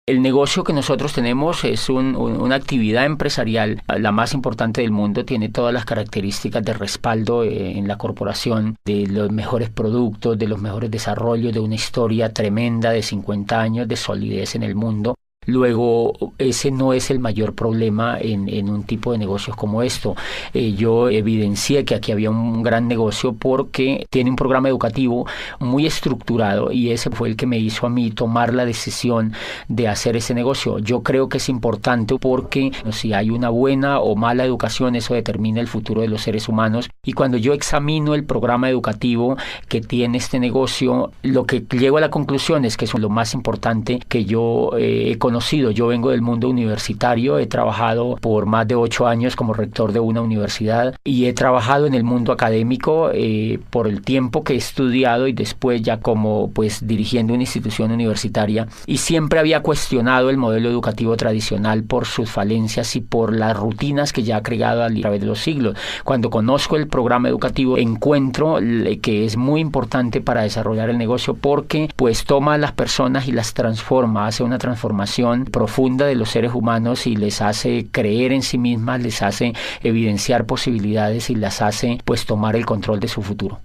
El negocio que nosotros tenemos es una actividad empresarial, la más importante del mundo, tiene todas las características de respaldo en la corporación, de los mejores productos, de los mejores desarrollos, de una historia tremenda de 50 años de solidez en el mundo. Luego, ese no es el mayor problema en un tipo de negocios como esto. Yo evidencié que aquí había un gran negocio porque tiene un programa educativo muy estructurado y ese fue el que me hizo a mí tomar la decisión de hacer ese negocio. Yo creo que es importante porque si hay una buena o mala educación, eso determina el futuro de los seres humanos. Y cuando yo examino el programa educativo que tiene este negocio, lo que llego a la conclusión es que es lo más importante que yo he conocido. Yo vengo del mundo universitario, he trabajado por más de 8 años como rector de una universidad y he trabajado en el mundo académico por el tiempo que he estudiado y después ya como dirigiendo una institución universitaria, y siempre había cuestionado el modelo educativo tradicional por sus falencias y por las rutinas que ya ha creado a través de los siglos. Cuando conozco el programa educativo encuentro que es muy importante para desarrollar el negocio porque toma a las personas y las transforma, hace una transformación profunda de los seres humanos y les hace creer en sí mismas, les hace evidenciar posibilidades y las hace tomar el control de su futuro.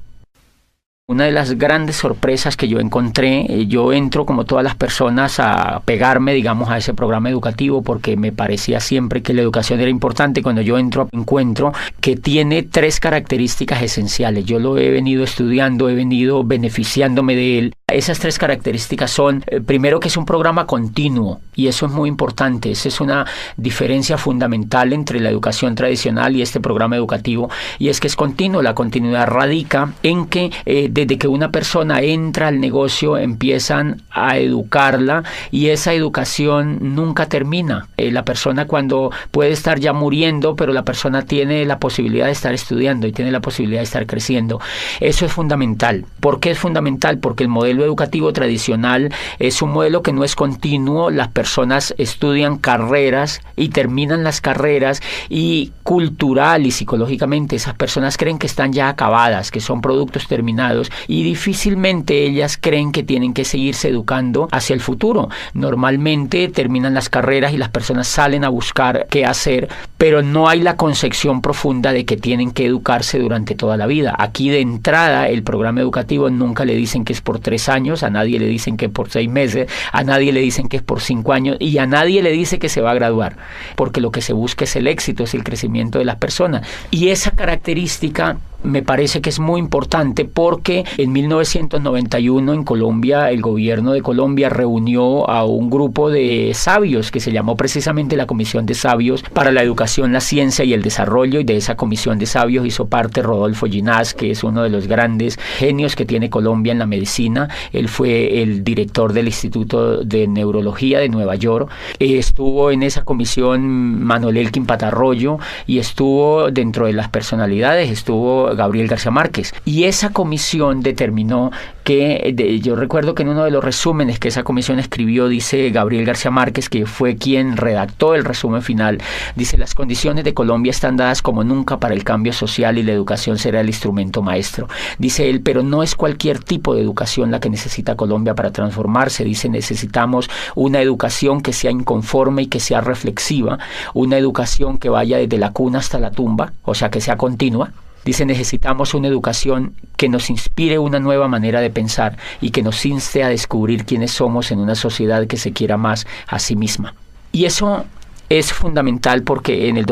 Una de las grandes sorpresas que yo encontré, yo entro como todas las personas a pegarme, digamos, a ese programa educativo porque me parecía siempre que la educación era importante. Cuando yo entro, encuentro que tiene 3 características esenciales. Yo lo he venido estudiando, he venido beneficiándome de él. Esas 3 características son, primero, que es un programa continuo, y eso es muy importante. Esa es una diferencia fundamental entre la educación tradicional y este programa educativo, y es que es continuo. La continuidad radica en que desde que una persona entra al negocio empiezan a educarla y esa educación nunca termina. La persona cuando puede estar ya muriendo, pero la persona tiene la posibilidad de estar estudiando y tiene la posibilidad de estar creciendo. Eso es fundamental. ¿Por qué es fundamental? Porque el modelo educativo tradicional es un modelo que no es continuo. Las personas estudian carreras y terminan las carreras, y cultural y psicológicamente esas personas creen que están ya acabadas, que son productos terminados, y difícilmente ellas creen que tienen que seguirse educando hacia el futuro. Normalmente terminan las carreras y las personas salen a buscar qué hacer, pero no hay la concepción profunda de que tienen que educarse durante toda la vida. Aquí de entrada el programa educativo nunca le dicen que es por 3 años, a nadie le dicen que es por 6 meses, a nadie le dicen que es por 5 años y a nadie le dice que se va a graduar, porque lo que se busca es el éxito, es el crecimiento de las personas. Y esa característica me parece que es muy importante porque en 1991 en Colombia, el gobierno de Colombia reunió a un grupo de sabios que se llamó precisamente la Comisión de Sabios para la Educación, la Ciencia y el Desarrollo, y de esa Comisión de Sabios hizo parte Rodolfo Ginás, que es uno de los grandes genios que tiene Colombia en la medicina. Él fue el director del Instituto de Neurología de Nueva York. Estuvo en esa comisión Manuel Elkin Patarroyo, y estuvo dentro de las personalidades, estuvo Gabriel García Márquez, y esa comisión determinó que, yo recuerdo que en uno de los resúmenes que esa comisión escribió, dice Gabriel García Márquez, que fue quien redactó el resumen final, dice: las condiciones de Colombia están dadas como nunca para el cambio social y la educación será el instrumento maestro. Dice él, pero no es cualquier tipo de educación la que necesita Colombia para transformarse. Dice, necesitamos una educación que sea inconforme y que sea reflexiva, una educación que vaya desde la cuna hasta la tumba, o sea, que sea continua. Dice, necesitamos una educación que nos inspire una nueva manera de pensar y que nos inste a descubrir quiénes somos en una sociedad que se quiera más a sí misma. Y eso es fundamental porque en el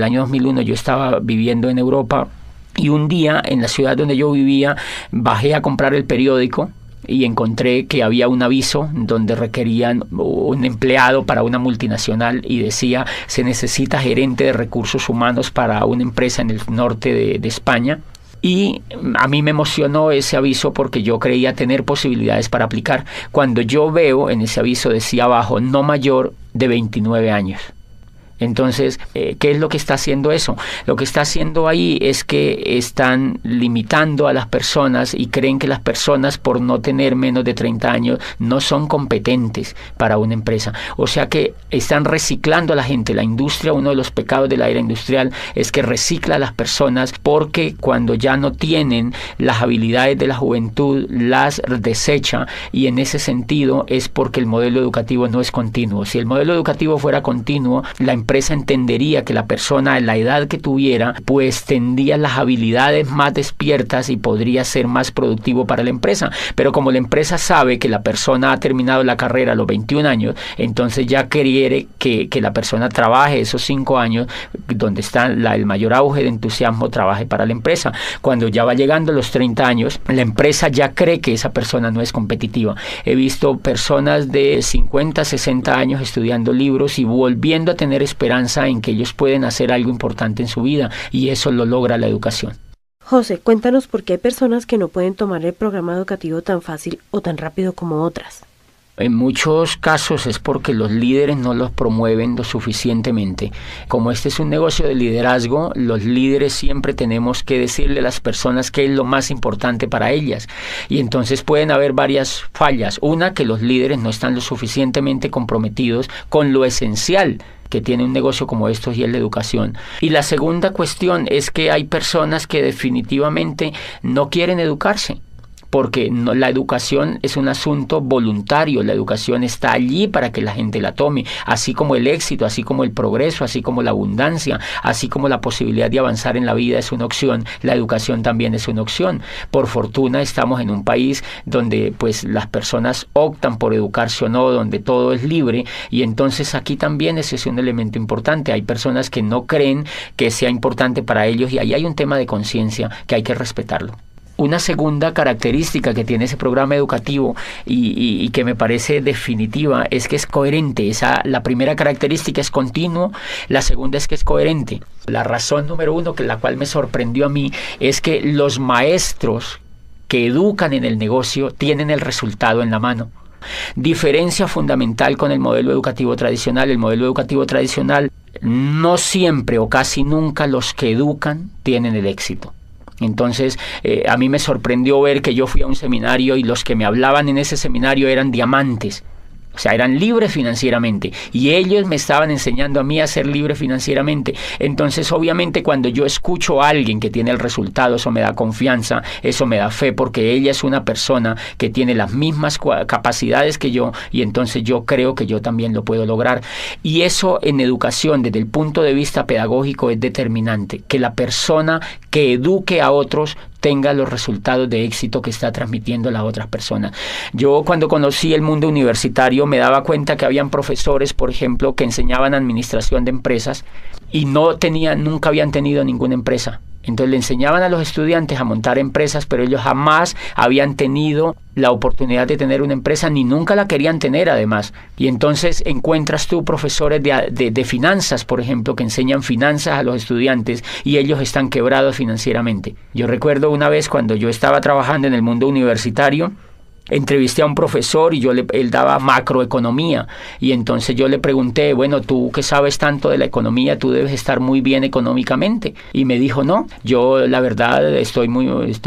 año 2001, yo estaba viviendo en Europa, y un día en la ciudad donde yo vivía bajé a comprar el periódico y encontré que había un aviso donde requerían un empleado para una multinacional y decía: se necesita gerente de recursos humanos para una empresa en el norte de España. Y a mí me emocionó ese aviso porque yo creía tener posibilidades para aplicar. Cuando yo veo en ese aviso decía abajo: no mayor de 29 años. Entonces, ¿qué es lo que está haciendo eso? Lo que está haciendo ahí es que están limitando a las personas y creen que las personas, por no tener menos de 30 años, no son competentes para una empresa. O sea que están reciclando a la gente. La industria, uno de los pecados de la era industrial es que recicla a las personas, porque cuando ya no tienen las habilidades de la juventud, las desecha, y en ese sentido es porque el modelo educativo no es continuo. Si el modelo educativo fuera continuo, la empresa entendería que la persona, en la edad que tuviera, pues tendría las habilidades más despiertas y podría ser más productivo para la empresa. Pero como la empresa sabe que la persona ha terminado la carrera a los 21 años, entonces ya quiere que la persona trabaje esos 5 años, donde está el mayor auge de entusiasmo, trabaje para la empresa. Cuando ya va llegando a los 30 años, la empresa ya cree que esa persona no es competitiva. He visto personas de 50, 60 años estudiando libros y volviendo a tener esperanza en que ellos pueden hacer algo importante en su vida, y eso lo logra la educación. José, cuéntanos por qué hay personas que no pueden tomar el programa educativo tan fácil o tan rápido como otras. En muchos casos es porque los líderes no los promueven lo suficientemente. Como este es un negocio de liderazgo, los líderes siempre tenemos que decirle a las personas qué es lo más importante para ellas. Y entonces pueden haber varias fallas. Una, que los líderes no están lo suficientemente comprometidos con lo esencial que tiene un negocio como estos, y es la educación. Y la segunda cuestión es que hay personas que definitivamente no quieren educarse, porque la educación es un asunto voluntario. La educación está allí para que la gente la tome, así como el éxito, así como el progreso, así como la abundancia, así como la posibilidad de avanzar en la vida es una opción. La educación también es una opción. Por fortuna estamos en un país donde pues las personas optan por educarse o no, donde todo es libre, y entonces aquí también ese es un elemento importante. Hay personas que no creen que sea importante para ellos, y ahí hay un tema de conciencia que hay que respetarlo. Una segunda característica que tiene ese programa educativo y que me parece definitiva es que es coherente. La primera característica es continuo, la segunda es que es coherente. La razón número uno, la cual me sorprendió a mí, es que los maestros que educan en el negocio tienen el resultado en la mano. Diferencia fundamental con el modelo educativo tradicional. El modelo educativo tradicional, no siempre o casi nunca los que educan tienen el éxito. Entonces, a mí me sorprendió ver que yo fui a un seminario y los que me hablaban en ese seminario eran diamantes. O sea, eran libres financieramente, y ellos me estaban enseñando a mí a ser libre financieramente. Entonces, obviamente, cuando yo escucho a alguien que tiene el resultado, eso me da confianza, eso me da fe, porque ella es una persona que tiene las mismas capacidades que yo, y entonces yo creo que yo también lo puedo lograr. Y eso en educación, desde el punto de vista pedagógico, es determinante, que la persona que eduque a otros tenga los resultados de éxito que está transmitiendo a las otras personas. Yo, cuando conocí el mundo universitario, me daba cuenta que habían profesores, por ejemplo, que enseñaban administración de empresas y nunca habían tenido ninguna empresa. Entonces le enseñaban a los estudiantes a montar empresas, pero ellos jamás habían tenido la oportunidad de tener una empresa, ni nunca la querían tener además. Y entonces encuentras tú profesores de finanzas, por ejemplo, que enseñan finanzas a los estudiantes y ellos están quebrados financieramente. Yo recuerdo una vez cuando yo estaba trabajando en el mundo universitario, entrevisté a un profesor y él daba macroeconomía, y entonces yo le pregunté, bueno, tú que sabes tanto de la economía, tú debes estar muy bien económicamente, y me dijo, no, yo la verdad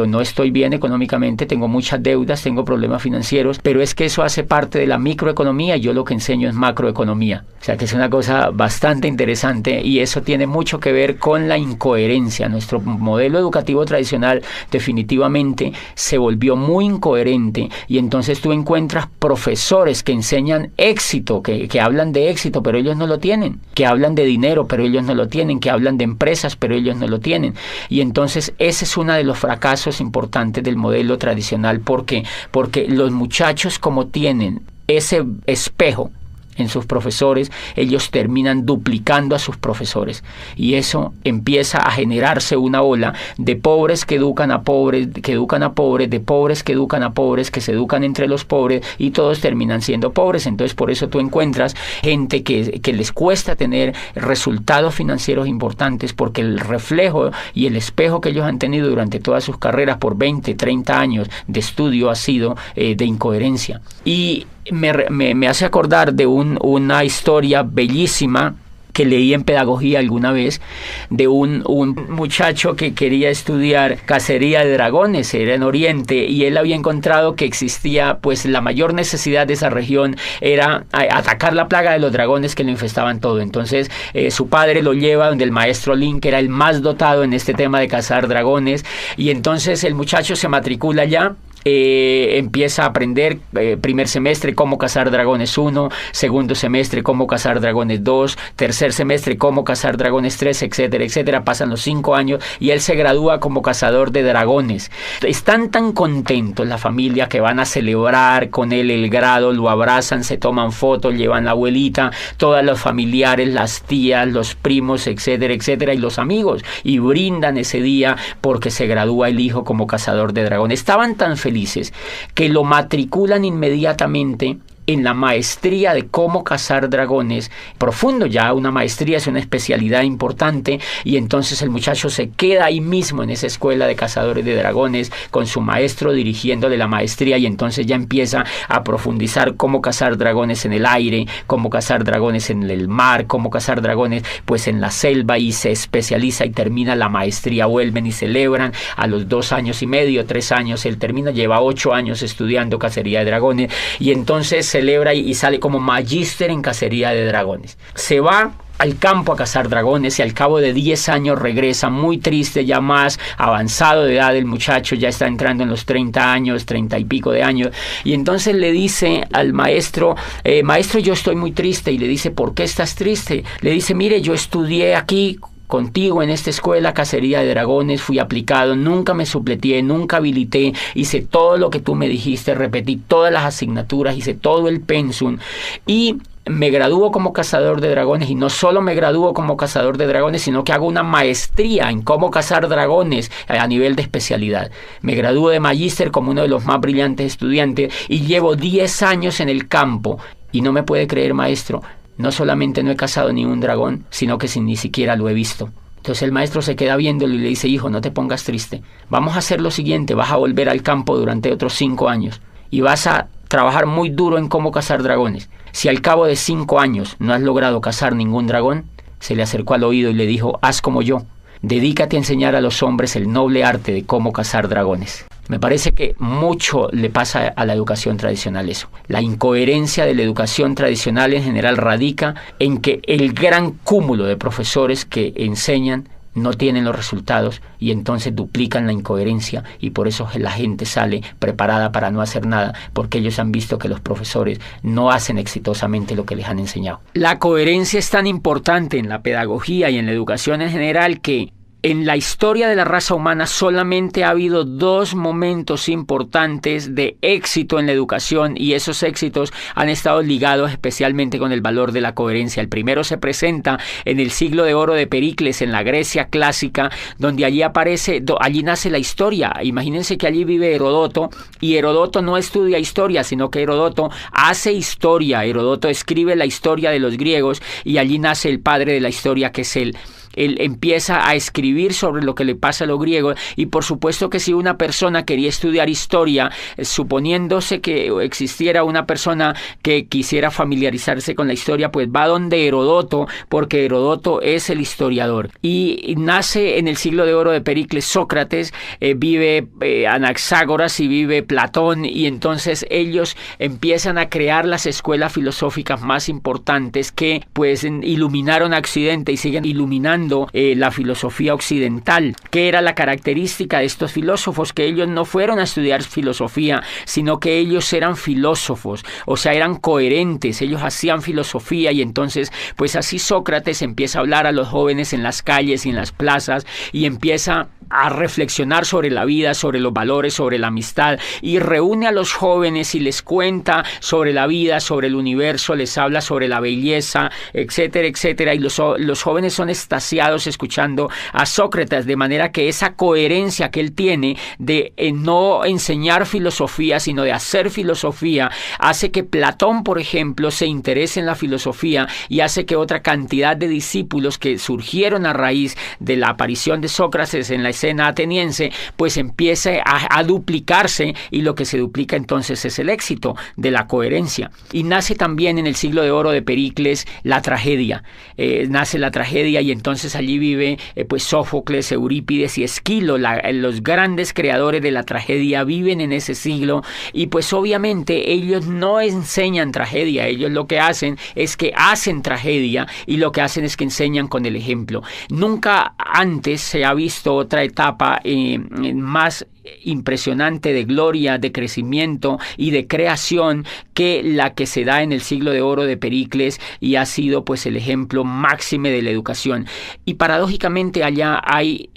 no estoy bien económicamente, tengo muchas deudas, tengo problemas financieros, pero es que eso hace parte de la microeconomía y yo lo que enseño es macroeconomía. O sea que es una cosa bastante interesante, y eso tiene mucho que ver con la incoherencia. Nuestro modelo educativo tradicional definitivamente se volvió muy incoherente, y entonces tú encuentras profesores que enseñan éxito, que hablan de éxito, pero ellos no lo tienen, que hablan de dinero, pero ellos no lo tienen, que hablan de empresas, pero ellos no lo tienen. Y entonces ese es uno de los fracasos importantes del modelo tradicional. ¿Por qué? Porque los muchachos, como tienen ese espejo en sus profesores, ellos terminan duplicando a sus profesores, y eso empieza a generarse una ola de pobres que educan a pobres, de pobres que educan a pobres, que se educan entre los pobres, y todos terminan siendo pobres. Entonces por eso tú encuentras gente que les cuesta tener resultados financieros importantes, porque el reflejo y el espejo que ellos han tenido durante todas sus carreras por 20, 30 años de estudio ha sido de incoherencia. Y me hace acordar de una historia bellísima que leí en pedagogía alguna vez de un muchacho que quería estudiar cacería de dragones, era en Oriente, y él había encontrado que existía, pues la mayor necesidad de esa región era atacar la plaga de los dragones que lo infestaban todo. Entonces su padre lo lleva donde el maestro Lin, que era el más dotado en este tema de cazar dragones, y entonces el muchacho se matricula allá. Empieza a aprender primer semestre cómo cazar dragones 1, segundo semestre cómo cazar dragones 2, tercer semestre cómo cazar dragones 3, etcétera, etcétera. Pasan los 5 años y él se gradúa como cazador de dragones. Están tan contentos la familia que van a celebrar con él el grado, lo abrazan, se toman fotos, llevan la abuelita, todos los familiares, las tías, los primos, etcétera, etcétera, y los amigos, y brindan ese día porque se gradúa el hijo como cazador de dragones. Estaban tan felices que lo matriculan inmediatamente en la maestría de cómo cazar dragones, profundo ya, una maestría es una especialidad importante, y entonces el muchacho se queda ahí mismo en esa escuela de cazadores de dragones con su maestro dirigiéndole la maestría, y entonces ya empieza a profundizar cómo cazar dragones en el aire, cómo cazar dragones en el mar, cómo cazar dragones pues en la selva, y se especializa y termina la maestría. Vuelven y celebran a los 2 años y medio, 3 años, él termina, lleva 8 años estudiando cacería de dragones, y entonces celebra y sale como magíster en cacería de dragones. Se va al campo a cazar dragones y al cabo de 10 años regresa muy triste, ya más avanzado de edad. El muchacho ya está entrando en los 30 años, 30 y pico de años, y entonces le dice al maestro, maestro, yo estoy muy triste. Y le dice, ¿por qué estás triste? Le dice, mire, yo estudié aquí contigo en esta escuela cacería de dragones, fui aplicado, nunca me supleteé, nunca habilité, hice todo lo que tú me dijiste, repetí todas las asignaturas, hice todo el pensum, y me gradúo como cazador de dragones, y no solo me gradúo como cazador de dragones, sino que hago una maestría en cómo cazar dragones a nivel de especialidad. Me gradúo de magíster como uno de los más brillantes estudiantes, y llevo 10 años en el campo, y no me puede creer, maestro, no solamente no he cazado ni un dragón, sino que ni siquiera lo he visto. Entonces el maestro se queda viéndolo y le dice, hijo, no te pongas triste. Vamos a hacer lo siguiente, vas a volver al campo durante otros 5 años y vas a trabajar muy duro en cómo cazar dragones. Si al cabo de 5 años no has logrado cazar ningún dragón, se le acercó al oído y le dijo, haz como yo. Dedícate a enseñar a los hombres el noble arte de cómo cazar dragones. Me parece que mucho le pasa a la educación tradicional eso. La incoherencia de la educación tradicional en general radica en que el gran cúmulo de profesores que enseñan no tienen los resultados, y entonces duplican la incoherencia, y por eso la gente sale preparada para no hacer nada, porque ellos han visto que los profesores no hacen exitosamente lo que les han enseñado. La coherencia es tan importante en la pedagogía y en la educación en general que en la historia de la raza humana solamente ha habido 2 momentos importantes de éxito en la educación, y esos éxitos han estado ligados especialmente con el valor de la coherencia. El primero se presenta en el siglo de oro de Pericles, en la Grecia clásica, donde allí nace la historia. Imagínense que allí vive Herodoto, y Herodoto no estudia historia, sino que Herodoto hace historia. Herodoto escribe la historia de los griegos, y allí nace el padre de la historia, que es él. Él empieza a escribir sobre lo que le pasa a los griegos, y por supuesto que si una persona quería estudiar historia, suponiéndose que existiera una persona que quisiera familiarizarse con la historia, pues va donde Herodoto, porque Herodoto es el historiador. Y nace en el siglo de oro de Pericles Sócrates, vive Anaxágoras y vive Platón, y entonces ellos empiezan a crear las escuelas filosóficas más importantes que pues iluminaron a Occidente y siguen iluminando la filosofía occidental. ¿Qué era la característica de estos filósofos? Que ellos no fueron a estudiar filosofía, sino que ellos eran filósofos, o sea, eran coherentes, ellos hacían filosofía, y entonces pues así Sócrates empieza a hablar a los jóvenes en las calles y en las plazas, y empieza a reflexionar sobre la vida, sobre los valores, sobre la amistad, y reúne a los jóvenes y les cuenta sobre la vida, sobre el universo, les habla sobre la belleza, etcétera, etcétera, y los jóvenes son extasiados escuchando a Sócrates, de manera que esa coherencia que él tiene de no enseñar filosofía, sino de hacer filosofía, hace que Platón, por ejemplo, se interese en la filosofía, y hace que otra cantidad de discípulos que surgieron a raíz de la aparición de Sócrates en la escena ateniense, pues empiece a duplicarse, y lo que se duplica entonces es el éxito de la coherencia. Y nace también en el siglo de oro de Pericles la tragedia. Nace la tragedia, y entonces allí vive pues Sófocles, Eurípides y Esquilo, los grandes creadores de la tragedia viven en ese siglo, y pues obviamente ellos no enseñan tragedia, ellos lo que hacen es que hacen tragedia, y lo que hacen es que enseñan con el ejemplo. Nunca antes se ha visto otra etapa más impresionante de gloria, de crecimiento y de creación que la que se da en el siglo de oro de Pericles, y ha sido pues el ejemplo máxime de la educación. Y paradójicamente allá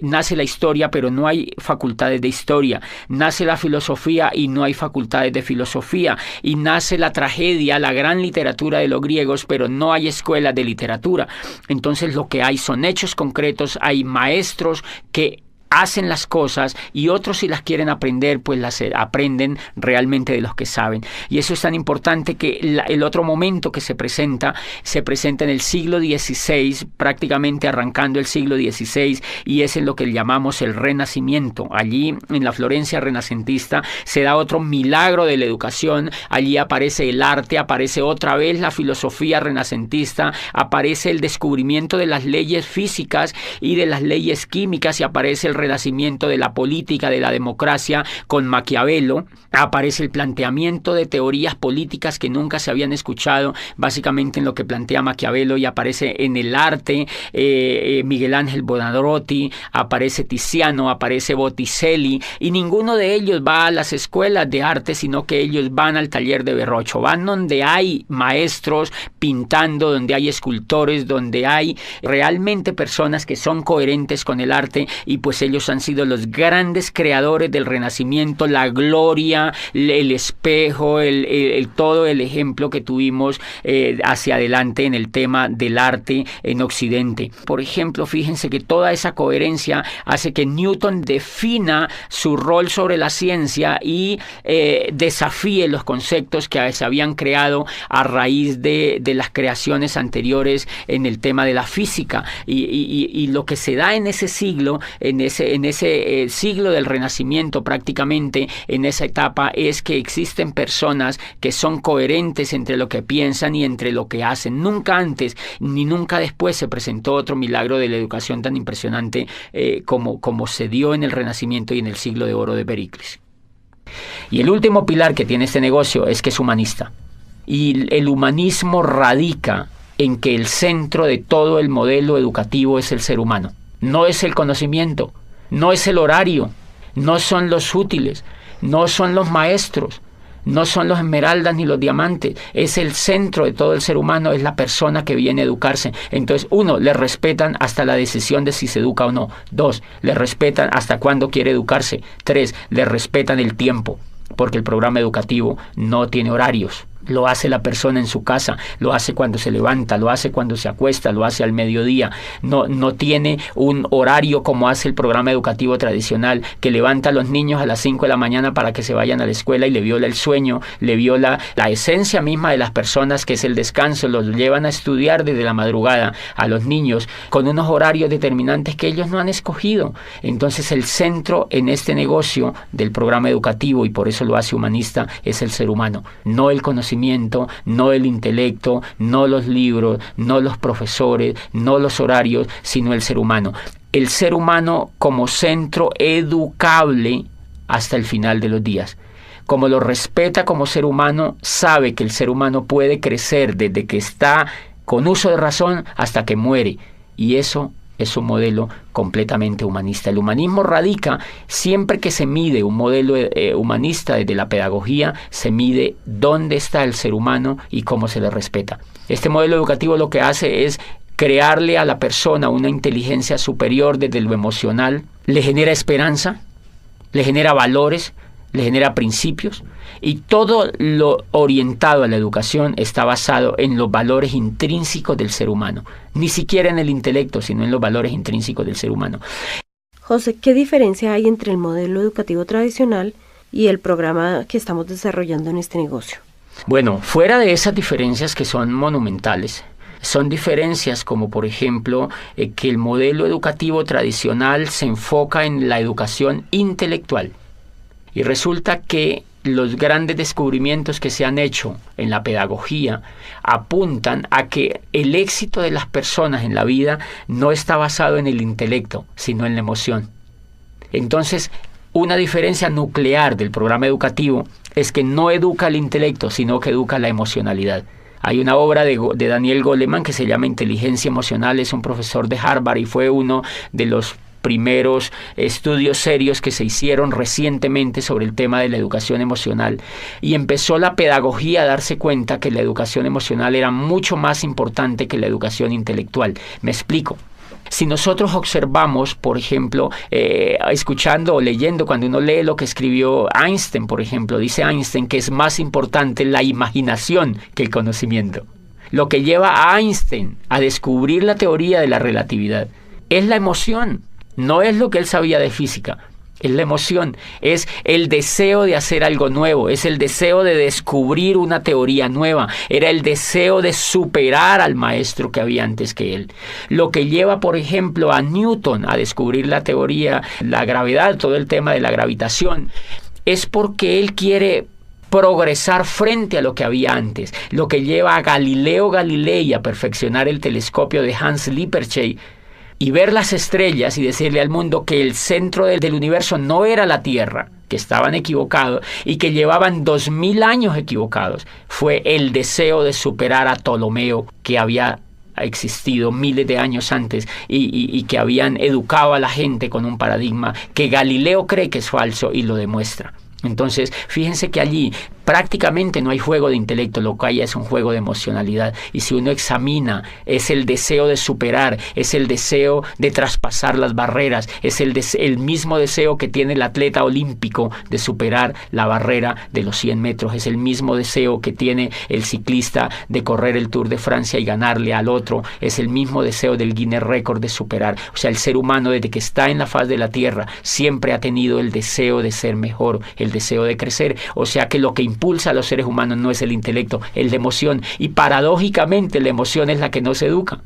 nace la historia, pero no hay facultades de historia, nace la filosofía y no hay facultades de filosofía, y nace la tragedia, la gran literatura de los griegos, pero no hay escuelas de literatura. Entonces lo que hay son hechos concretos, hay maestros que hacen las cosas, y otros, si las quieren aprender, pues las aprenden realmente de los que saben. Y eso es tan importante que el otro momento que se presenta en el siglo XVI, prácticamente arrancando el siglo XVI, y es en lo que llamamos el Renacimiento. Allí, en la Florencia renacentista, se da otro milagro de la educación. Allí aparece el arte, aparece otra vez la filosofía renacentista, aparece el descubrimiento de las leyes físicas y de las leyes químicas, y aparece el renacimiento de la política, de la democracia con Maquiavelo. Aparece el planteamiento de teorías políticas que nunca se habían escuchado, básicamente en lo que plantea Maquiavelo, y aparece en el arte Miguel Ángel Buonarroti, aparece Tiziano, aparece Botticelli, y ninguno de ellos va a las escuelas de arte, sino que ellos van al taller de Verrocchio, van donde hay maestros pintando, donde hay escultores, donde hay realmente personas que son coherentes con el arte, y pues ellos han sido los grandes creadores del Renacimiento, la gloria, el espejo, todo el ejemplo que tuvimos hacia adelante en el tema del arte en Occidente. Por ejemplo, fíjense que toda esa coherencia hace que Newton defina su rol sobre la ciencia y desafíe los conceptos que se habían creado a raíz de las creaciones anteriores en el tema de la física. Y lo que se da en ese siglo, en ese siglo del Renacimiento, prácticamente en esa etapa, es que existen personas que son coherentes entre lo que piensan y entre lo que hacen. Nunca antes ni nunca después se presentó otro milagro de la educación tan impresionante como se dio en el Renacimiento y en el siglo de oro de Pericles. Y el último pilar que tiene este negocio es que es humanista. Y el humanismo radica en que el centro de todo el modelo educativo es el ser humano. No es el conocimiento, no es el horario, no son los útiles, no son los maestros, no son los esmeraldas ni los diamantes. Es el centro de todo el ser humano, es la persona que viene a educarse. Entonces, 1, le respetan hasta la decisión de si se educa o no. 2, le respetan hasta cuándo quiere educarse. 3, le respetan el tiempo, porque el programa educativo no tiene horarios. Lo hace la persona en su casa, lo hace cuando se levanta, lo hace cuando se acuesta, lo hace al mediodía. No tiene un horario como hace el programa educativo tradicional, que levanta a los niños a las 5 de la mañana para que se vayan a la escuela y le viola el sueño, le viola la esencia misma de las personas, que es el descanso. Los llevan a estudiar desde la madrugada a los niños con unos horarios determinantes que ellos no han escogido. Entonces el centro en este negocio del programa educativo, y por eso lo hace humanista, es el ser humano, no el conocimiento, no el intelecto, no los libros, no los profesores, no los horarios, sino el ser humano. El ser humano como centro educable hasta el final de los días. Como lo respeta como ser humano, sabe que el ser humano puede crecer desde que está con uso de razón hasta que muere. Y eso es un modelo completamente humanista. El humanismo radica, siempre que se mide un modelo humanista desde la pedagogía, se mide dónde está el ser humano y cómo se le respeta. Este modelo educativo lo que hace es crearle a la persona una inteligencia superior desde lo emocional, le genera esperanza, le genera valores, le genera principios, y todo lo orientado a la educación está basado en los valores intrínsecos del ser humano, ni siquiera en el intelecto, sino en los valores intrínsecos del ser humano. José, ¿qué diferencia hay entre el modelo educativo tradicional y el programa que estamos desarrollando en este negocio? Bueno, fuera de esas diferencias que son monumentales, son diferencias como, por ejemplo, que el modelo educativo tradicional se enfoca en la educación intelectual. Y resulta que los grandes descubrimientos que se han hecho en la pedagogía apuntan a que el éxito de las personas en la vida no está basado en el intelecto, sino en la emoción. Entonces, una diferencia nuclear del programa educativo es que no educa el intelecto, sino que educa la emocionalidad. Hay una obra de Daniel Goleman que se llama Inteligencia Emocional, es un profesor de Harvard y fue uno de los primeros estudios serios que se hicieron recientemente sobre el tema de la educación emocional, y empezó la pedagogía a darse cuenta que la educación emocional era mucho más importante que la educación intelectual. Me explico. Si nosotros observamos, por ejemplo, escuchando o leyendo, cuando uno lee lo que escribió Einstein, por ejemplo, dice Einstein que es más importante la imaginación que el conocimiento. Lo que lleva a Einstein a descubrir la teoría de la relatividad es la emoción. No es lo que él sabía de física, es la emoción, es el deseo de hacer algo nuevo, es el deseo de descubrir una teoría nueva, era el deseo de superar al maestro que había antes que él. Lo que lleva, por ejemplo, a Newton a descubrir la teoría, la gravedad, todo el tema de la gravitación, es porque él quiere progresar frente a lo que había antes. Lo que lleva a Galileo Galilei a perfeccionar el telescopio de Hans Lippershey y ver las estrellas y decirle al mundo que el centro del universo no era la Tierra, que estaban equivocados y que llevaban 2000 años equivocados, fue el deseo de superar a Ptolomeo, que había existido miles de años antes y que habían educado a la gente con un paradigma que Galileo cree que es falso y lo demuestra. Entonces, fíjense que allí prácticamente no hay juego de intelecto, lo que hay es un juego de emocionalidad. Y si uno examina, es el deseo de superar, es el deseo de traspasar las barreras, es el mismo deseo que tiene el atleta olímpico de superar la barrera de los 100 metros, es el mismo deseo que tiene el ciclista de correr el Tour de Francia y ganarle al otro, es el mismo deseo del Guinness Record de superar. O sea, el ser humano desde que está en la faz de la tierra siempre ha tenido el deseo de ser mejor, el deseo de crecer. O sea que lo que impulsa a los seres humanos no es el intelecto, es la emoción. Y paradójicamente la emoción es la que no se educa.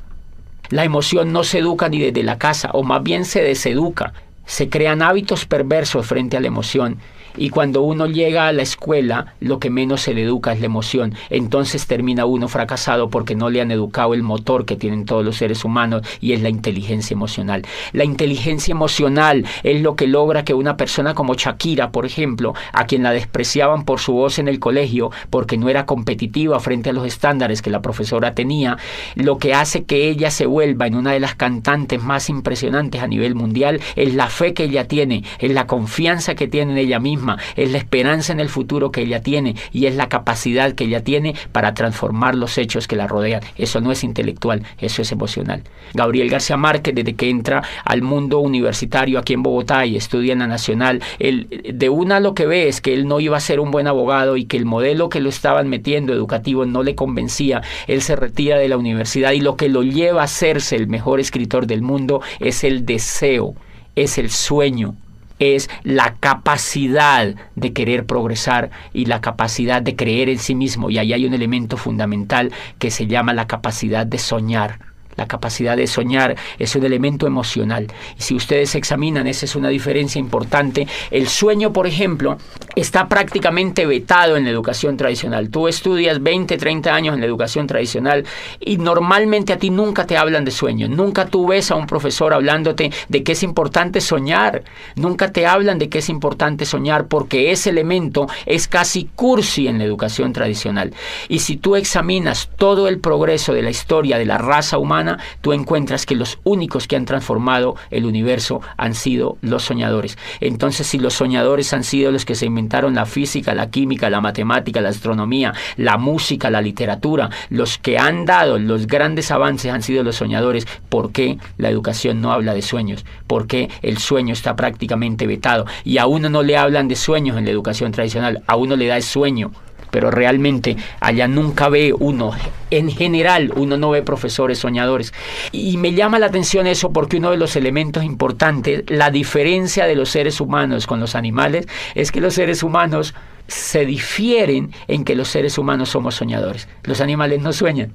La emoción no se educa ni desde la casa, o más bien se deseduca. Se crean hábitos perversos frente a la emoción. Y cuando uno llega a la escuela, lo que menos se le educa es la emoción. Entonces termina uno fracasado porque no le han educado el motor que tienen todos los seres humanos, y es la inteligencia emocional. La inteligencia emocional es lo que logra que una persona como Shakira, por ejemplo, a quien la despreciaban por su voz en el colegio, porque no era competitiva frente a los estándares que la profesora tenía, lo que hace que ella se vuelva en una de las cantantes más impresionantes a nivel mundial es la fe que ella tiene, es la confianza que tiene en ella misma, es la esperanza en el futuro que ella tiene, y es la capacidad que ella tiene para transformar los hechos que la rodean. Eso no es intelectual, eso es emocional. Gabriel García Márquez, desde que entra al mundo universitario aquí en Bogotá y estudia en la Nacional, de una lo que ve es que él no iba a ser un buen abogado y que el modelo que lo estaban metiendo educativo no le convencía. Él se retira de la universidad y lo que lo lleva a hacerse el mejor escritor del mundo es el deseo, es el sueño, es la capacidad de querer progresar y la capacidad de creer en sí mismo. Y ahí hay un elemento fundamental que se llama la capacidad de soñar. La capacidad de soñar es un elemento emocional. Y si ustedes examinan, esa es una diferencia importante. El sueño, por ejemplo, está prácticamente vetado en la educación tradicional. Tú estudias 20, 30 años en la educación tradicional y normalmente a ti nunca te hablan de sueño. Nunca tú ves a un profesor hablándote de que es importante soñar. Nunca te hablan de que es importante soñar, porque ese elemento es casi cursi en la educación tradicional. Y si tú examinas todo el progreso de la historia de la raza humana, tú encuentras que los únicos que han transformado el universo han sido los soñadores. Entonces, si los soñadores han sido los que se inventaron la física, la química, la matemática, la astronomía, la música, la literatura, los que han dado los grandes avances han sido los soñadores, ¿por qué la educación no habla de sueños? ¿Por qué el sueño está prácticamente vetado? Y a uno no le hablan de sueños en la educación tradicional, a uno le da el sueño. Pero realmente allá nunca ve uno, en general uno no ve profesores soñadores. Y me llama la atención eso porque uno de los elementos importantes, la diferencia de los seres humanos con los animales, es que los seres humanos se difieren en que los seres humanos somos soñadores. Los animales no sueñan.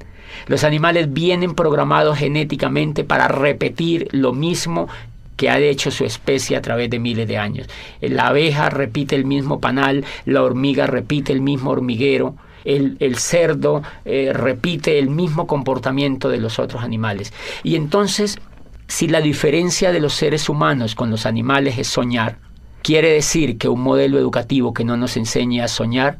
Los animales vienen programados genéticamente para repetir lo mismo que ha hecho su especie a través de miles de años. La abeja repite el mismo panal, la hormiga repite el mismo hormiguero, el cerdo repite el mismo comportamiento de los otros animales. Y entonces, si la diferencia de los seres humanos con los animales es soñar, quiere decir que un modelo educativo que no nos enseñe a soñar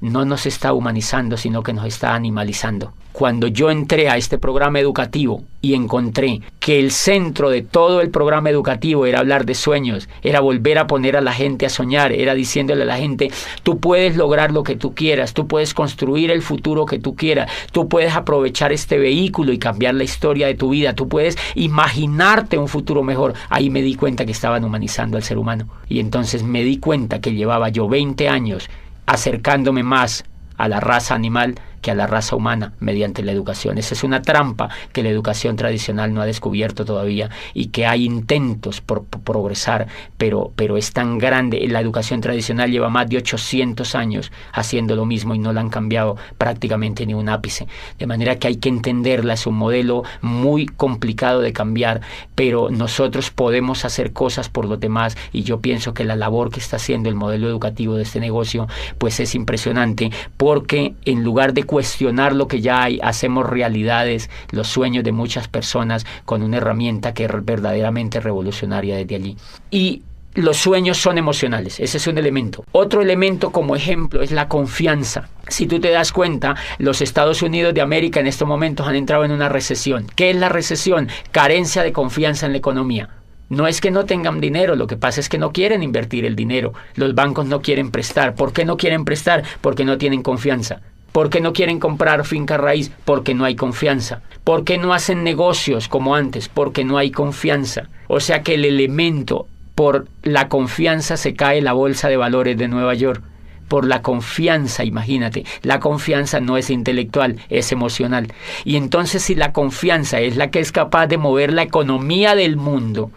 no nos está humanizando, sino que nos está animalizando. Cuando yo entré a este programa educativo y encontré que el centro de todo el programa educativo era hablar de sueños, era volver a poner a la gente a soñar, era diciéndole a la gente, tú puedes lograr lo que tú quieras, tú puedes construir el futuro que tú quieras, tú puedes aprovechar este vehículo y cambiar la historia de tu vida, tú puedes imaginarte un futuro mejor. Ahí me di cuenta que estaban humanizando al ser humano. Y entonces me di cuenta que llevaba yo 20 años acercándome más a la raza animal que a la raza humana mediante la educación. Esa es una trampa que la educación tradicional no ha descubierto todavía y que hay intentos por progresar, pero es tan grande. La educación tradicional lleva más de 800 años haciendo lo mismo y no la han cambiado prácticamente ni un ápice. De manera que hay que entenderla, es un modelo muy complicado de cambiar, pero nosotros podemos hacer cosas por los demás y yo pienso que la labor que está haciendo el modelo educativo de este negocio pues es impresionante, porque en lugar de cuestionar lo que ya hay, hacemos realidades los sueños de muchas personas con una herramienta que es verdaderamente revolucionaria desde allí. Y los sueños son emocionales, ese es un elemento. Otro elemento como ejemplo es la confianza. Si tú te das cuenta, los Estados Unidos de América en estos momentos han entrado en una recesión. ¿Qué es la recesión? Carencia de confianza en la economía. No es que no tengan dinero, lo que pasa es que no quieren invertir el dinero. Los bancos no quieren prestar. ¿Por qué no quieren prestar? Porque no tienen confianza. ¿Por qué no quieren comprar finca raíz? Porque no hay confianza. ¿Por qué no hacen negocios como antes? Porque no hay confianza. O sea que el elemento, por la confianza se cae la bolsa de valores de Nueva York. Por la confianza, imagínate, la confianza no es intelectual, es emocional. Y entonces si la confianza es la que es capaz de mover la economía del mundo,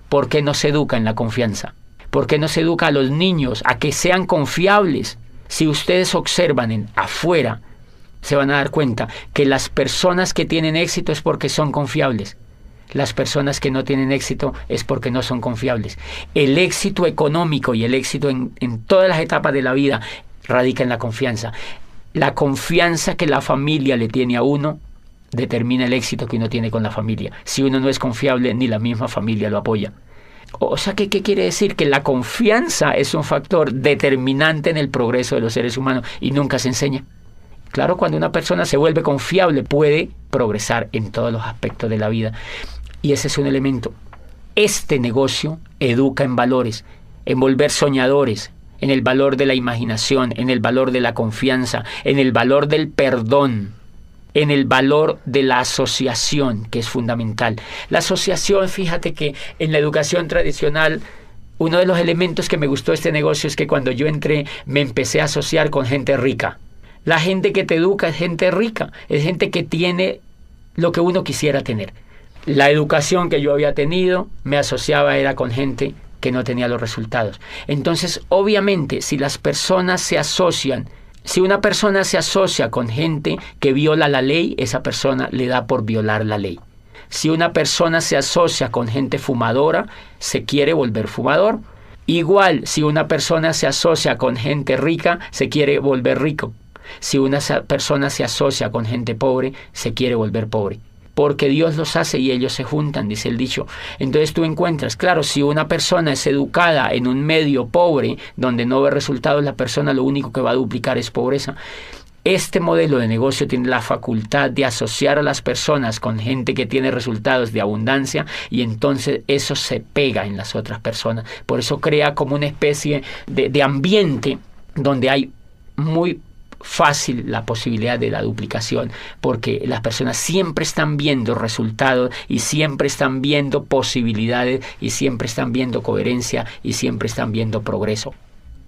¿por qué no se educa en la confianza? ¿Por qué no se educa a los niños a que sean confiables? Si ustedes observan afuera, se van a dar cuenta que las personas que tienen éxito es porque son confiables. Las personas que no tienen éxito es porque no son confiables. El éxito económico y el éxito en todas las etapas de la vida radica en la confianza. La confianza que la familia le tiene a uno determina el éxito que uno tiene con la familia. Si uno no es confiable, ni la misma familia lo apoya. O sea, ¿qué quiere decir? Que la confianza es un factor determinante en el progreso de los seres humanos y nunca se enseña. Claro, cuando una persona se vuelve confiable, puede progresar en todos los aspectos de la vida. Y ese es un elemento. Este negocio educa en valores, en volver soñadores, en el valor de la imaginación, en el valor de la confianza, en el valor del perdón, en el valor de la asociación, que es fundamental. La asociación, fíjate que en la educación tradicional, uno de los elementos que me gustó de este negocio es que cuando yo entré me empecé a asociar con gente rica. La gente que te educa es gente rica, es gente que tiene lo que uno quisiera tener. La educación que yo había tenido me asociaba era con gente que no tenía los resultados. Entonces, obviamente, si las personas se asocian, si una persona se asocia con gente que viola la ley, esa persona le da por violar la ley. Si una persona se asocia con gente fumadora, se quiere volver fumador. Igual, si una persona se asocia con gente rica, se quiere volver rico. Si una persona se asocia con gente pobre, se quiere volver pobre. Porque Dios los hace y ellos se juntan, dice el dicho. Entonces tú encuentras, claro, si una persona es educada en un medio pobre, donde no ve resultados, la persona lo único que va a duplicar es pobreza. Este modelo de negocio tiene la facultad de asociar a las personas con gente que tiene resultados de abundancia y entonces eso se pega en las otras personas. Por eso crea como una especie de ambiente donde hay muy fácil la posibilidad de la duplicación, porque las personas siempre están viendo resultados y siempre están viendo posibilidades y siempre están viendo coherencia y siempre están viendo progreso.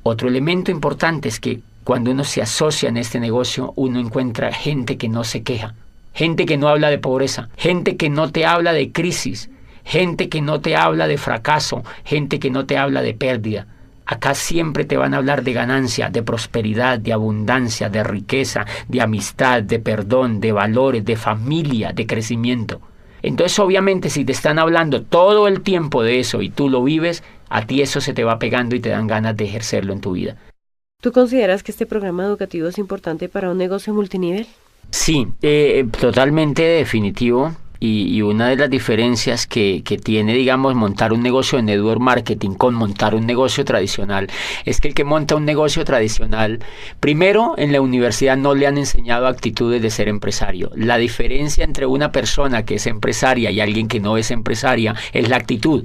Otro elemento importante es que cuando uno se asocia en este negocio, uno encuentra gente que no se queja, gente que no habla de pobreza, gente que no te habla de crisis, gente que no te habla de fracaso, gente que no te habla de pérdida. Acá siempre te van a hablar de ganancia, de prosperidad, de abundancia, de riqueza, de amistad, de perdón, de valores, de familia, de crecimiento. Entonces, obviamente, si te están hablando todo el tiempo de eso y tú lo vives, a ti eso se te va pegando y te dan ganas de ejercerlo en tu vida. ¿Tú consideras que este programa educativo es importante para un negocio multinivel? Sí, totalmente definitivo. Y una de las diferencias que tiene, digamos, montar un negocio de network marketing con montar un negocio tradicional, es que el que monta un negocio tradicional, primero, en la universidad no le han enseñado actitudes de ser empresario. La diferencia entre una persona que es empresaria y alguien que no es empresaria es la actitud.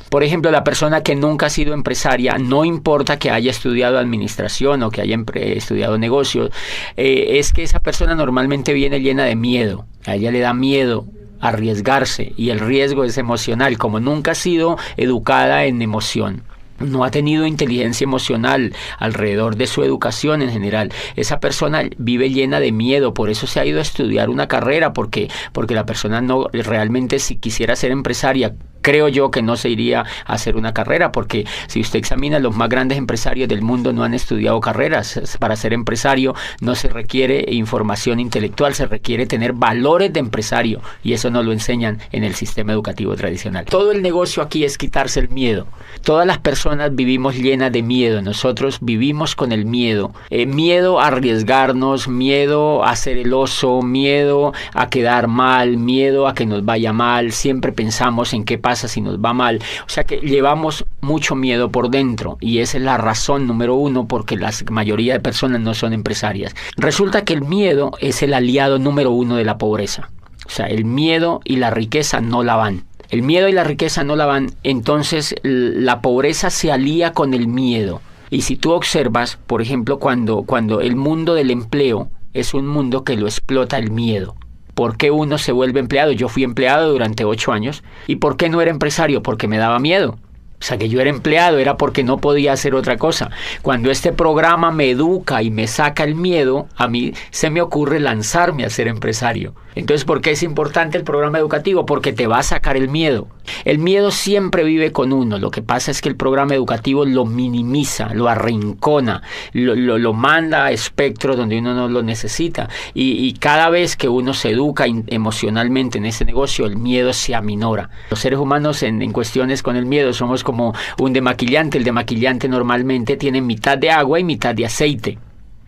Por ejemplo, la persona que nunca ha sido empresaria, no importa que haya estudiado administración o que haya estudiado negocios, es que esa persona normalmente viene llena de miedo. A ella le da miedo arriesgarse, y el riesgo es emocional. Como nunca ha sido educada en emoción, no ha tenido inteligencia emocional alrededor de su educación en general, esa persona vive llena de miedo. Por eso se ha ido a estudiar una carrera, porque la persona no realmente, si quisiera ser empresaria, creo yo que no se iría a hacer una carrera, porque si usted examina, los más grandes empresarios del mundo no han estudiado carreras. Para ser empresario no se requiere información intelectual, se requiere tener valores de empresario, y eso no lo enseñan en el sistema educativo tradicional. Todo el negocio aquí es quitarse el miedo. Todas las personas vivimos llenas de miedo. Nosotros vivimos con el miedo. Miedo a arriesgarnos, miedo a ser el oso, miedo a quedar mal, miedo a que nos vaya mal. Siempre pensamos en qué pasa si nos va mal. O sea que llevamos mucho miedo por dentro, y esa es la razón número uno porque la mayoría de personas no son empresarias. Resulta que el miedo es el aliado número uno de la pobreza. O sea, el miedo y la riqueza no la van. El miedo y la riqueza no la van, entonces la pobreza se alía con el miedo. Y si tú observas, por ejemplo, cuando el mundo del empleo es un mundo que lo explota el miedo. ¿Por qué uno se vuelve empleado? Yo fui empleado durante 8 años. ¿Y por qué no era empresario? Porque me daba miedo. O sea, que yo era empleado era porque no podía hacer otra cosa. Cuando este programa me educa y me saca el miedo, a mí se me ocurre lanzarme a ser empresario. Entonces, ¿por qué es importante el programa educativo? Porque te va a sacar el miedo. El miedo siempre vive con uno. Lo que pasa es que el programa educativo lo minimiza, lo arrincona, lo manda a espectros donde uno no lo necesita. Y cada vez que uno se educa emocionalmente en ese negocio, el miedo se aminora. Los seres humanos en cuestiones con el miedo somos como un demaquillante. El demaquillante normalmente tiene mitad de agua y mitad de aceite.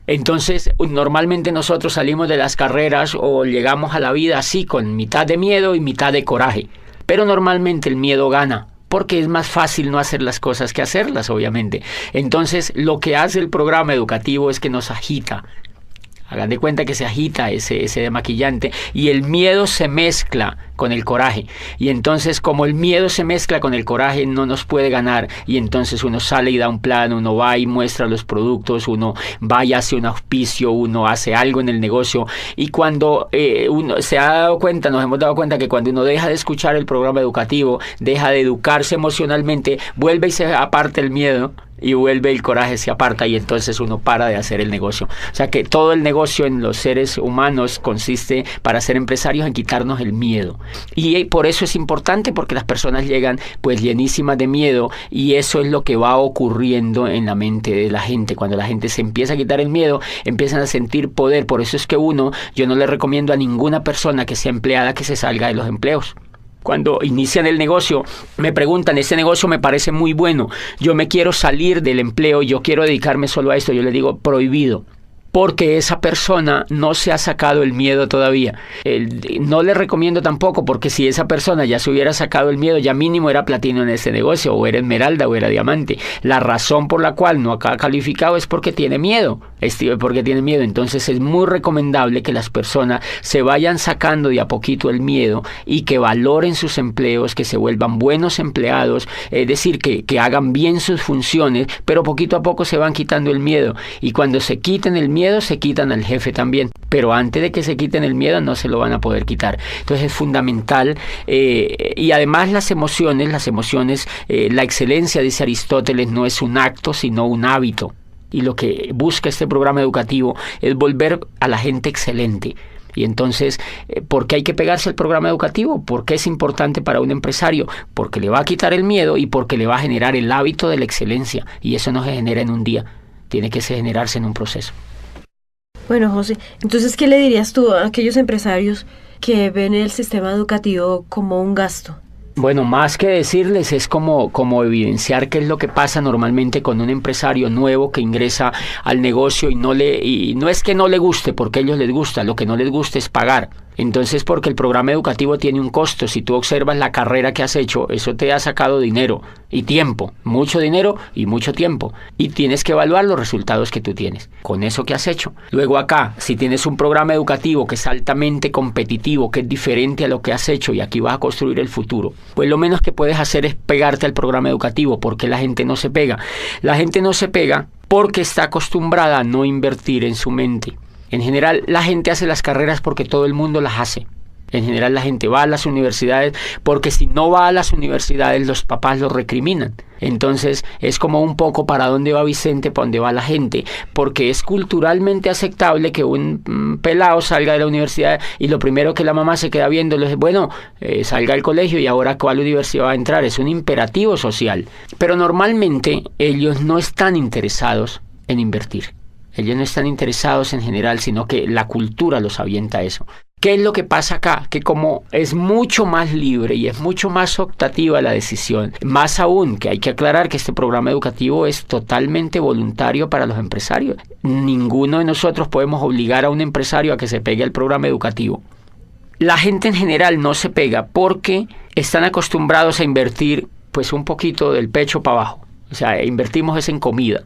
Entonces, normalmente nosotros salimos de las carreras o llegamos a la vida así, con mitad de miedo y mitad de coraje. Pero normalmente el miedo gana, porque es más fácil no hacer las cosas que hacerlas, obviamente. Entonces, lo que hace el programa educativo es que nos agita. Hagan de cuenta que se agita ese demaquillante, y el miedo se mezcla con el coraje. Y entonces, como el miedo se mezcla con el coraje, no nos puede ganar. Y entonces uno sale y da un plan, uno va y muestra los productos, uno va y hace un auspicio, uno hace algo en el negocio. Y cuando uno se ha dado cuenta, nos hemos dado cuenta que cuando uno deja de escuchar el programa educativo, deja de educarse emocionalmente, vuelve y se aparta el miedo, y vuelve el coraje, se aparta, y entonces uno para de hacer el negocio. O sea que todo el negocio en los seres humanos consiste, para ser empresarios, en quitarnos el miedo. Y por eso es importante, porque las personas llegan pues llenísimas de miedo, y eso es lo que va ocurriendo en la mente de la gente. Cuando la gente se empieza a quitar el miedo, empiezan a sentir poder. Por eso es que yo no le recomiendo a ninguna persona que sea empleada que se salga de los empleos. Cuando inician el negocio, me preguntan, ese negocio me parece muy bueno, yo me quiero salir del empleo, yo quiero dedicarme solo a esto. Yo le digo, prohibido. Porque esa persona no se ha sacado el miedo todavía. No le recomiendo tampoco, porque si esa persona ya se hubiera sacado el miedo, ya mínimo era platino en ese negocio, o era esmeralda, o era diamante. La razón por la cual no ha calificado es porque tiene miedo. Entonces es muy recomendable que las personas se vayan sacando de a poquito el miedo, y que valoren sus empleos, que se vuelvan buenos empleados, es decir, que hagan bien sus funciones, pero poquito a poco se van quitando el miedo. Y cuando se quiten el miedo, se quitan al jefe también, pero antes de que se quiten el miedo no se lo van a poder quitar. Entonces es fundamental, y además las emociones, la excelencia, dice Aristóteles, no es un acto sino un hábito, y lo que busca este programa educativo es volver a la gente excelente. Y entonces, ¿por qué hay que pegarse al programa educativo? ¿Por qué es importante para un empresario? Porque le va a quitar el miedo y porque le va a generar el hábito de la excelencia. Y eso no se genera en un día, tiene que generarse en un proceso. Bueno, José, entonces, ¿qué le dirías tú a aquellos empresarios que ven el sistema educativo como un gasto? Bueno, más que decirles es como evidenciar qué es lo que pasa normalmente con un empresario nuevo que ingresa al negocio y no es que no le guste, porque a ellos les gusta, lo que no les gusta es pagar. Entonces, porque el programa educativo tiene un costo, si tú observas la carrera que has hecho, eso te ha sacado dinero y tiempo, mucho dinero y mucho tiempo, y tienes que evaluar los resultados que tú tienes con eso que has hecho. Luego acá, si tienes un programa educativo que es altamente competitivo, que es diferente a lo que has hecho y aquí vas a construir el futuro, pues lo menos que puedes hacer es pegarte al programa educativo. Porque la gente no se pega. La gente no se pega porque está acostumbrada a no invertir en su mente. En general, la gente hace las carreras porque todo el mundo las hace. En general, la gente va a las universidades porque si no va a las universidades, los papás los recriminan. Entonces, es como un poco para dónde va Vicente, para dónde va la gente, porque es culturalmente aceptable que un pelado salga de la universidad y lo primero que la mamá se queda viendo es, bueno, salga del colegio y ahora ¿cuál universidad va a entrar? Es un imperativo social. Pero normalmente ellos no están interesados en invertir. Ellos no están interesados en general, sino que la cultura los avienta a eso. ¿Qué es lo que pasa acá? Que como es mucho más libre y es mucho más optativa la decisión, más aún que hay que aclarar que este programa educativo es totalmente voluntario para los empresarios. Ninguno de nosotros podemos obligar a un empresario a que se pegue al programa educativo. La gente en general no se pega porque están acostumbrados a invertir pues un poquito del pecho para abajo. O sea, invertimos es en comida,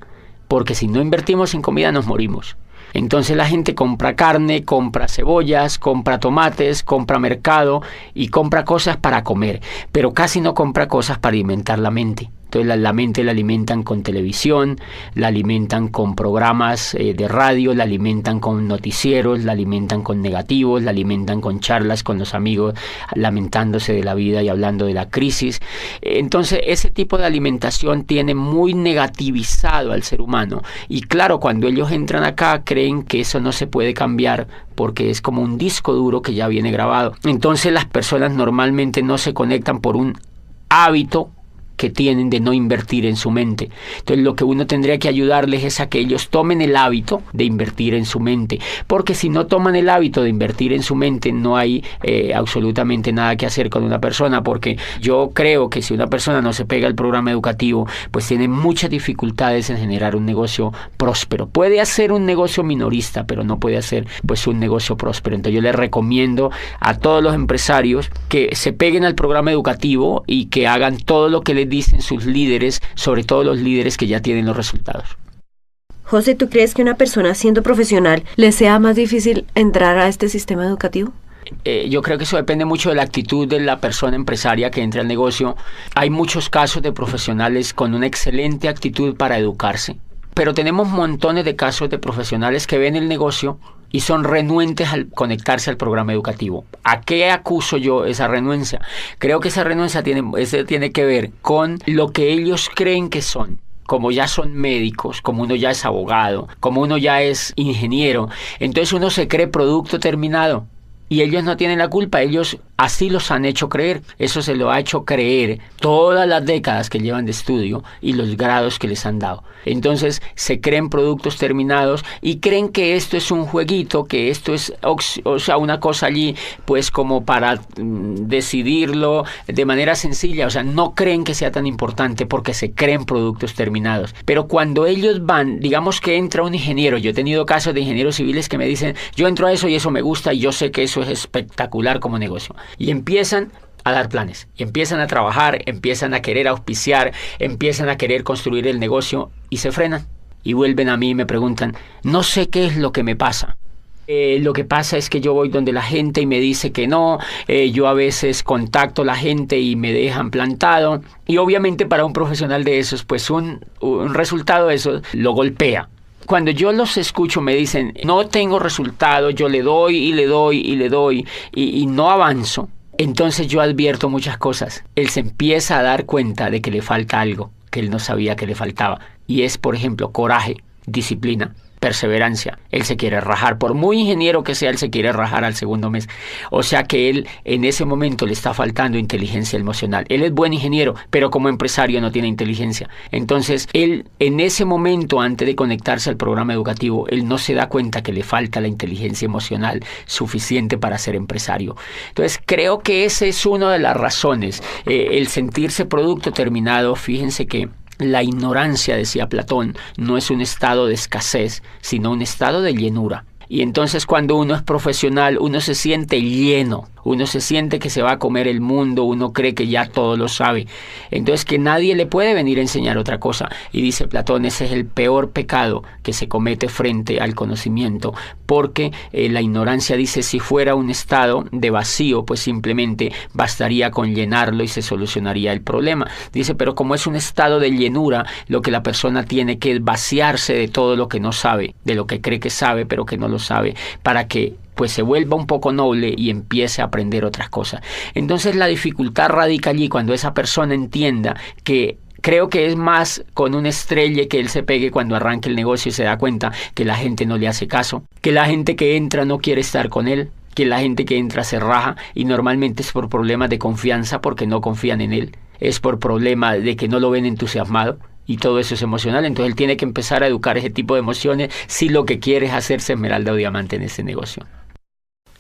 porque si no invertimos en comida nos morimos. Entonces la gente compra carne, compra cebollas, compra tomates, compra mercado y compra cosas para comer, pero casi no compra cosas para alimentar la mente. Entonces la mente la alimentan con televisión, la alimentan con programas de radio, la alimentan con noticieros, la alimentan con negativos, la alimentan con charlas con los amigos, lamentándose de la vida y hablando de la crisis. Entonces ese tipo de alimentación tiene muy negativizado al ser humano. Y claro, cuando ellos entran acá creen que eso no se puede cambiar porque es como un disco duro que ya viene grabado. Entonces las personas normalmente no se conectan por un hábito que tienen de no invertir en su mente. Entonces lo que uno tendría que ayudarles es a que ellos tomen el hábito de invertir en su mente, porque si no toman el hábito de invertir en su mente no hay absolutamente nada que hacer con una persona, porque yo creo que si una persona no se pega al programa educativo, pues tiene muchas dificultades en generar un negocio próspero. Puede hacer un negocio minorista, pero no puede hacer pues un negocio próspero. Entonces yo les recomiendo a todos los empresarios que se peguen al programa educativo y que hagan todo lo que les dicen sus líderes, sobre todo los líderes que ya tienen los resultados. José, ¿tú crees que una persona siendo profesional le sea más difícil entrar a este sistema educativo? Yo creo que eso depende mucho de la actitud de la persona empresaria que entra al negocio. Hay muchos casos de profesionales con una excelente actitud para educarse, pero tenemos montones de casos de profesionales que ven el negocio y son renuentes al conectarse al programa educativo. ¿A qué acuso yo esa renuencia? Creo que esa renuncia tiene que ver con lo que ellos creen que son. Como ya son médicos, como uno ya es abogado, como uno ya es ingeniero, entonces uno se cree producto terminado. Y ellos no tienen la culpa, ellos así los han hecho creer. Eso se lo ha hecho creer todas las décadas que llevan de estudio y los grados que les han dado. Entonces se creen productos terminados y creen que esto es un jueguito, que esto es una cosa allí pues como para decidirlo de manera sencilla. O sea, no creen que sea tan importante porque se creen productos terminados. Pero cuando ellos van, digamos que entra un ingeniero, yo he tenido casos de ingenieros civiles que me dicen, yo entro a eso y eso me gusta y yo sé que eso es espectacular como negocio. Y empiezan a dar planes, y empiezan a trabajar, empiezan a querer auspiciar, empiezan a querer construir el negocio y se frenan. Y vuelven a mí y me preguntan, no sé qué es lo que me pasa. Lo que pasa es que yo voy donde la gente y me dice que no, yo a veces contacto a la gente y me dejan plantado. Y obviamente para un profesional de esos, pues un resultado de eso lo golpea. Cuando yo los escucho me dicen, no tengo resultado, yo le doy y le doy y le doy y no avanzo. Entonces yo advierto muchas cosas. Él se empieza a dar cuenta de que le falta algo que él no sabía que le faltaba. Y es, por ejemplo, coraje, disciplina. perseverancia. Él se quiere rajar, por muy ingeniero que sea, él se quiere rajar al segundo mes. O sea que él en ese momento le está faltando inteligencia emocional. Él es buen ingeniero, pero como empresario no tiene inteligencia. Entonces, él en ese momento, antes de conectarse al programa educativo, él no se da cuenta que le falta la inteligencia emocional suficiente para ser empresario. Entonces, creo que esa es una de las razones. El sentirse producto terminado, fíjense que la ignorancia, decía Platón, no es un estado de escasez, sino un estado de llenura. Y entonces cuando uno es profesional, uno se siente lleno, uno se siente que se va a comer el mundo, uno cree que ya todo lo sabe. Entonces que nadie le puede venir a enseñar otra cosa. Y dice Platón, ese es el peor pecado que se comete frente al conocimiento, porque la ignorancia, dice, si fuera un estado de vacío, pues simplemente bastaría con llenarlo y se solucionaría el problema. Dice, pero como es un estado de llenura, lo que la persona tiene que es vaciarse de todo lo que no sabe, de lo que cree que sabe, pero que no lo sabe, para que pues se vuelva un poco noble y empiece a aprender otras cosas. Entonces la dificultad radica allí cuando esa persona entienda que creo que es más con una estrella que él se pegue cuando arranque el negocio y se da cuenta que la gente no le hace caso, que la gente que entra no quiere estar con él, que la gente que entra se raja y normalmente es por problemas de confianza porque no confían en él, es por problemas de que no lo ven entusiasmado. Y todo eso es emocional, entonces él tiene que empezar a educar ese tipo de emociones si lo que quiere es hacerse esmeralda o diamante en ese negocio.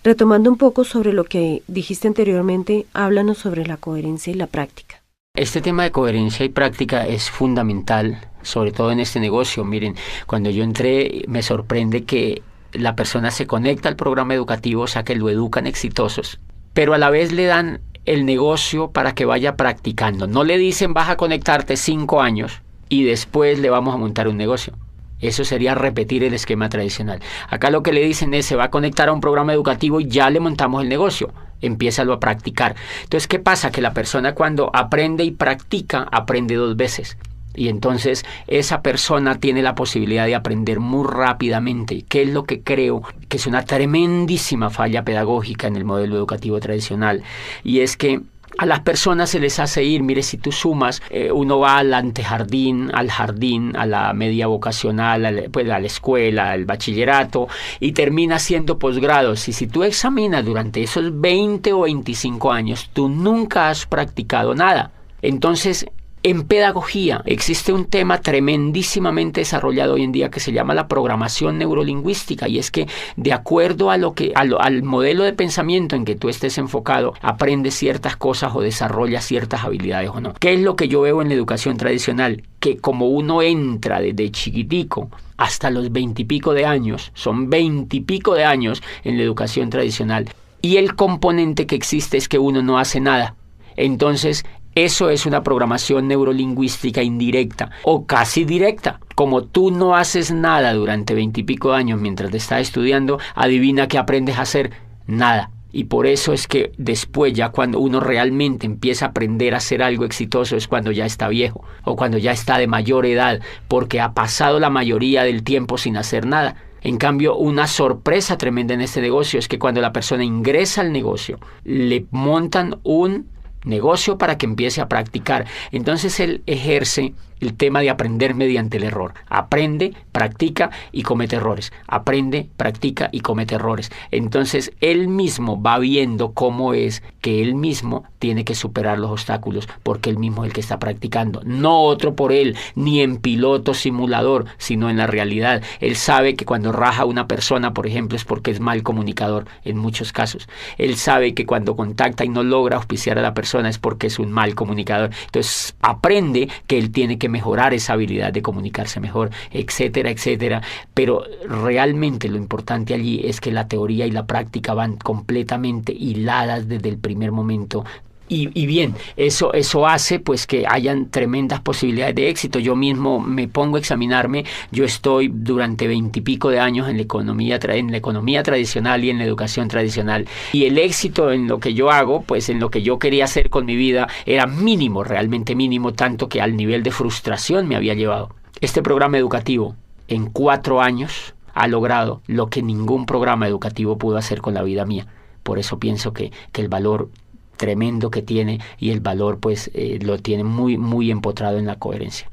Retomando un poco sobre lo que dijiste anteriormente, háblanos sobre la coherencia y la práctica. Este tema de coherencia y práctica es fundamental, sobre todo en este negocio. Miren, cuando yo entré me sorprende que la persona se conecta al programa educativo, o sea que lo educan exitosos, pero a la vez le dan el negocio para que vaya practicando. No le dicen vas a conectarte 5 años y después le vamos a montar un negocio. Eso sería repetir el esquema tradicional. Acá lo que le dicen es se va a conectar a un programa educativo y ya le montamos el negocio. Empiézalo a practicar. Entonces, ¿qué pasa? Que la persona cuando aprende y practica, aprende 2 veces. Y entonces esa persona tiene la posibilidad de aprender muy rápidamente, que es lo que creo que es una tremendísima falla pedagógica en el modelo educativo tradicional. Y es que a las personas se les hace ir, mire, si tú sumas, uno va al antejardín, al jardín, a la media vocacional, a la escuela, al bachillerato, y termina siendo posgrados. Y si tú examinas durante esos 20 o 25 años, tú nunca has practicado nada. Entonces, en pedagogía existe un tema tremendísimamente desarrollado hoy en día que se llama la programación neurolingüística, y es que de acuerdo a al modelo de pensamiento en que tú estés enfocado, aprendes ciertas cosas o desarrollas ciertas habilidades o no. ¿Qué es lo que yo veo en la educación tradicional? Que como uno entra desde chiquitico hasta los 20 y pico de años, son 20 y pico de años en la educación tradicional, y el componente que existe es que uno no hace nada. Entonces, eso es una programación neurolingüística indirecta o casi directa. Como tú no haces nada durante 20 y pico de años mientras te estás estudiando, adivina qué aprendes a hacer. Nada. Y por eso es que después, ya cuando uno realmente empieza a aprender a hacer algo exitoso, es cuando ya está viejo o cuando ya está de mayor edad, porque ha pasado la mayoría del tiempo sin hacer nada. En cambio, una sorpresa tremenda en este negocio es que cuando la persona ingresa al negocio, le montan un negocio para que empiece a practicar. Entonces él ejerce el tema de aprender mediante el error. Aprende, practica y comete errores. Aprende, practica y comete errores. Entonces él mismo va viendo cómo es que él mismo tiene que superar los obstáculos, porque él mismo es el que está practicando. No otro por él, ni en piloto simulador, sino en la realidad. Él sabe que cuando raja a una persona, por ejemplo, es porque es mal comunicador en muchos casos. Él sabe que cuando contacta y no logra auspiciar a la persona es porque es un mal comunicador. Entonces aprende que él tiene que mejorar esa habilidad de comunicarse mejor, etcétera, etcétera. Pero realmente lo importante allí es que la teoría y la práctica van completamente hiladas desde el primer momento. Y bien, eso hace pues que hayan tremendas posibilidades de éxito. Yo mismo me pongo a examinarme. Yo estoy durante 20 y pico de años en la economía tradicional y en la educación tradicional. Y el éxito en lo que yo hago, pues en lo que yo quería hacer con mi vida, era mínimo, realmente mínimo, tanto que al nivel de frustración me había llevado. Este programa educativo, en 4 años, ha logrado lo que ningún programa educativo pudo hacer con la vida mía. Por eso pienso que el valor tremendo que tiene y el valor pues lo tiene muy, muy empotrado en la coherencia.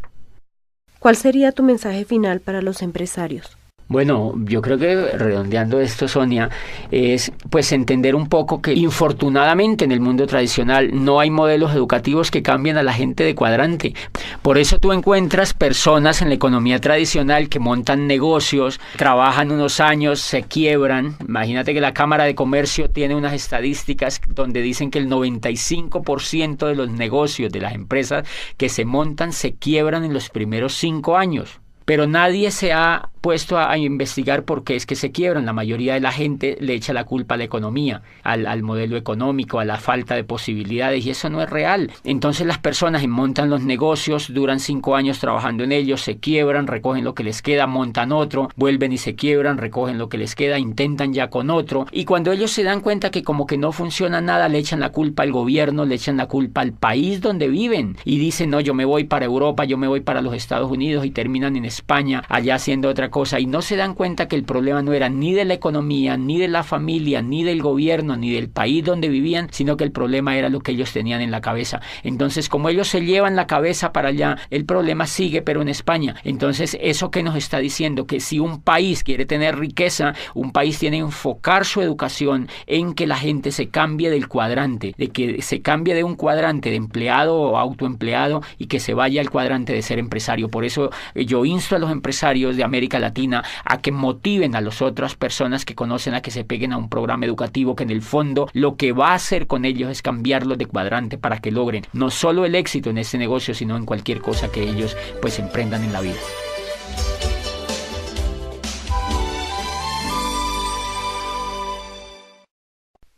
¿Cuál sería tu mensaje final para los empresarios? Bueno, yo creo que redondeando esto, Sonia, es pues entender un poco que infortunadamente en el mundo tradicional no hay modelos educativos que cambien a la gente de cuadrante. Por eso tú encuentras personas en la economía tradicional que montan negocios, trabajan unos años, se quiebran. Imagínate que la Cámara de Comercio tiene unas estadísticas donde dicen que el 95% de los negocios de las empresas que se montan se quiebran en los primeros 5 años. Pero nadie se ha puesto a investigar por qué es que se quiebran. La mayoría de la gente le echa la culpa a la economía, al modelo económico, a la falta de posibilidades, y eso no es real. Entonces las personas montan los negocios, duran 5 años trabajando en ellos, se quiebran, recogen lo que les queda, montan otro, vuelven y se quiebran, recogen lo que les queda, intentan ya con otro, y cuando ellos se dan cuenta que como que no funciona nada, le echan la culpa al gobierno, le echan la culpa al país donde viven, y dicen, no, yo me voy para Europa, yo me voy para los Estados Unidos, y terminan en España, allá haciendo otra cosa, y no se dan cuenta que el problema no era ni de la economía, ni de la familia, ni del gobierno, ni del país donde vivían, sino que el problema era lo que ellos tenían en la cabeza. Entonces, como ellos se llevan la cabeza para allá, el problema sigue, pero en España. Entonces, ¿eso qué nos está diciendo? Que si un país quiere tener riqueza, un país tiene que enfocar su educación en que la gente se cambie del cuadrante, de que se cambie de un cuadrante de empleado o autoempleado y que se vaya al cuadrante de ser empresario. Por eso yo insto a los empresarios de América Latina a que motiven a las otras personas que conocen a que se peguen a un programa educativo que en el fondo lo que va a hacer con ellos es cambiarlos de cuadrante para que logren no solo el éxito en este negocio, sino en cualquier cosa que ellos pues emprendan en la vida.